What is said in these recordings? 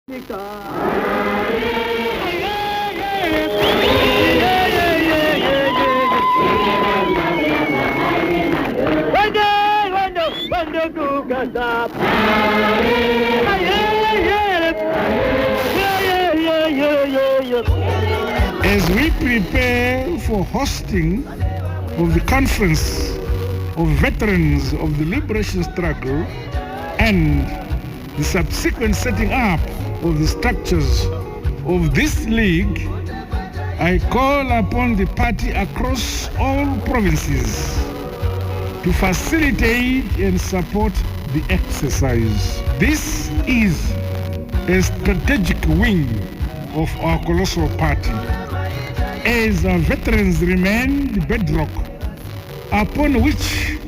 As we prepare for hosting of the conference of veterans of the liberation struggle and the subsequent setting up of the structures of this league, I call upon the party across all provinces to facilitate and support the exercise. This is a strategic wing of our colossal party, as our veterans remain the bedrock upon which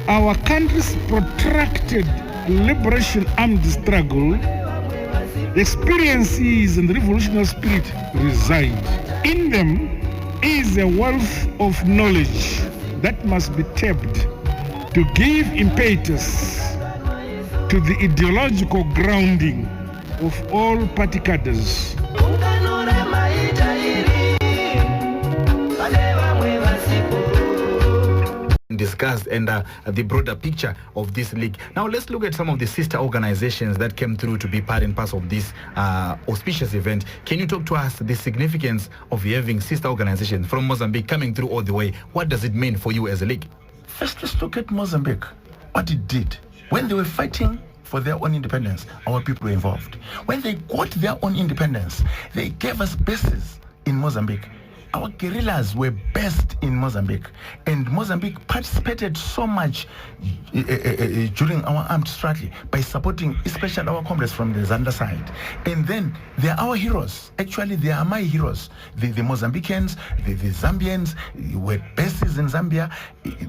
our country's protracted liberation armed struggle, experiences and revolutionary spirit reside. In them is a wealth of knowledge that must be tapped to give impetus to the ideological grounding of all party cadres. Discussed and the broader picture of this league. Now let's look at some of the sister organizations that came through to be part and parcel of this auspicious event. Can you talk to us the significance of having sister organizations from Mozambique coming through all the way? What does it mean for you as a league? First, let's look at Mozambique, what it did. When they were fighting for their own independence, our people were involved. When they got their own independence, they gave us bases in Mozambique. Our guerrillas were based in Mozambique, and Mozambique participated so much during our armed struggle by supporting especially our comrades from the Zanda side. And then they are our heroes. Actually, they are my heroes. The Mozambicans, the Zambians were bases in Zambia.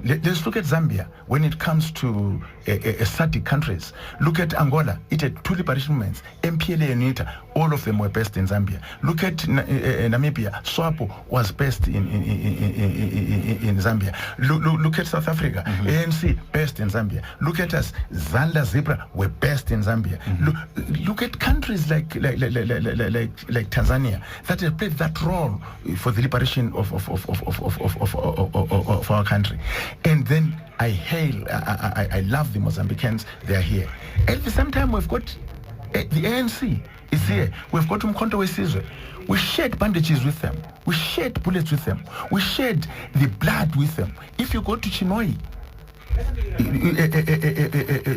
Let's look at Zambia when it comes to SADC countries. Look at Angola. It had two liberation movements, MPLA and UNITA. All of them were based in Zambia. Look at Namibia. SWAPO was based in Zambia. Look at South Africa. ANC based in Zambia. Look at us. Zanda Zebra were based in Zambia. Look at countries like Tanzania that have played that role for the liberation of our country. And then I love the Mozambicans. They are here. At the same time, we've got the ANC is here. We've got Umkhonto weSizwe. We shared bandages with them. We shared bullets with them. We shared the blood with them. If you go to Chinoi,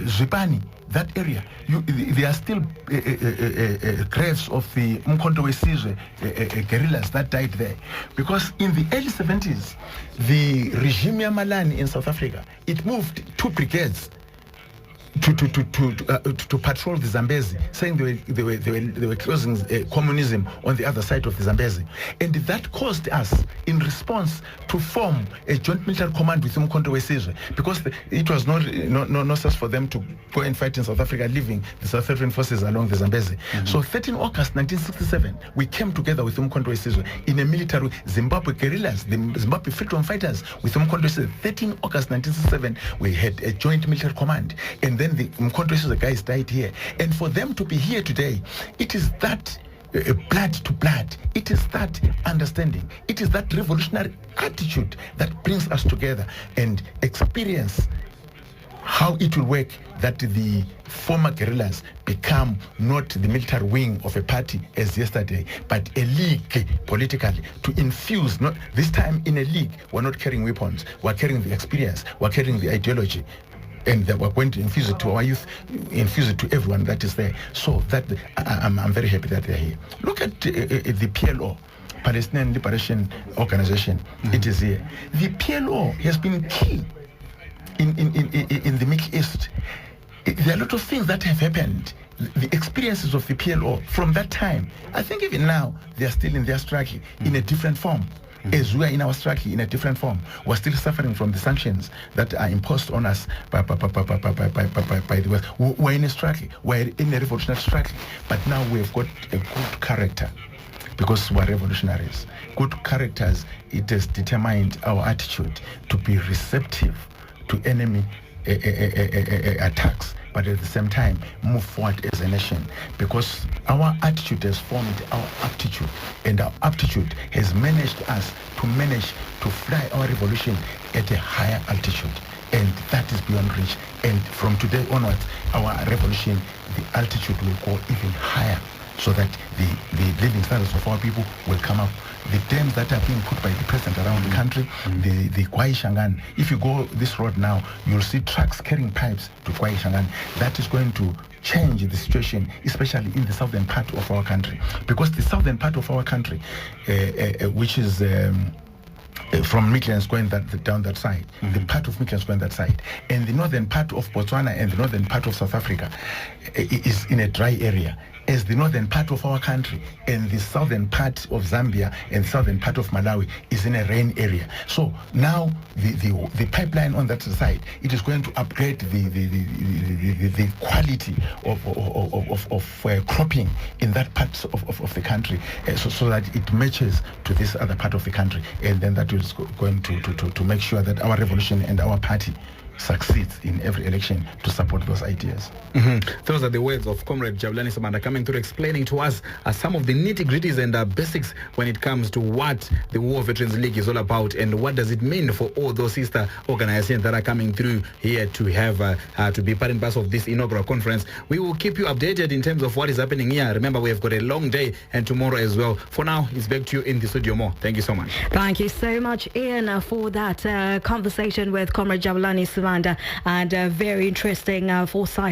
Zipani, that area, there are still graves of the Umkhonto weSizwe guerrillas that died there. Because in the early 70s, the regime Yamalani in South Africa, it moved 2 brigades to patrol the Zambezi, saying they were closing communism on the other side of the Zambezi, and that caused us, in response, to form a joint military command with Umkhonto weSizwe, because it was no sense for them to go and fight in South Africa, leaving the South African forces along the Zambezi. So 13 August 1967, we came together with Umkhonto weSizwe in a military Zimbabwe guerrillas, the Zimbabwe freedom fighters, with Umkhonto weSizwe. 13 August 1967, we had a joint military command, and then the Umkhonto weSizwe guys died here. And for them to be here today, it is that blood to blood. It is that understanding. It is that revolutionary attitude that brings us together and experience how it will work, that the former guerrillas become not the military wing of a party as yesterday, but a league politically, to infuse, not this time in a league, we're not carrying weapons, we're carrying the experience, we're carrying the ideology, and that we're going to infuse it to our youth, infuse it to everyone that is there. So that I'm very happy that they're here. Look at the PLO, Palestinian Liberation Organization. It is here. The PLO has been key in the Middle East. There are a lot of things that have happened. The experiences of the PLO from that time, I think even now, they are still in their struggle in a different form. As we are in our struggle in a different form, we're still suffering from the sanctions that are imposed on us by the West. We're in a struggle, we're in a revolutionary struggle, but now we've got a good character because we're revolutionaries. Good characters, it has determined our attitude to be receptive to enemy attacks. but at the same time move forward as a nation, because our attitude has formed our aptitude, and our aptitude has managed us to fly our revolution at a higher altitude, and that is beyond reach. And from today onwards, our revolution, the altitude will go even higher, so that the living standards of our people will come up. The dams that are being put by the president around the country, the Kwai Shangan, if you go this road now, you'll see trucks carrying pipes to Kwai Shangan. That is going to change the situation, especially in the southern part of our country, because the southern part of our country, which is from Midlands going down that side, the part of Midlands going that side, and the northern part of Botswana and the northern part of South Africa is in a dry area, as the northern part of our country and the southern part of Zambia and southern part of Malawi is in a rain area. So now the pipeline on that side, it is going to upgrade the quality of cropping in that part of the country, so that it matches to this other part of the country, and then that is going to make sure that our revolution and our party succeeds in every election to support those ideas. Those are the words of Comrade Jabulani Sibanda coming through, explaining to us some of the nitty-gritties and basics when it comes to what the War Veterans League is all about, and what does it mean for all those sister organizations that are coming through here to have to be part and parcel of this inaugural conference. We will keep you updated in terms of what is happening here. Remember, we have got a long day and tomorrow as well. For now, it's back to you in the studio more. Thank you so much. Thank you so much, Ian, for that conversation with Comrade Jabulani Sibanda, and very interesting foresight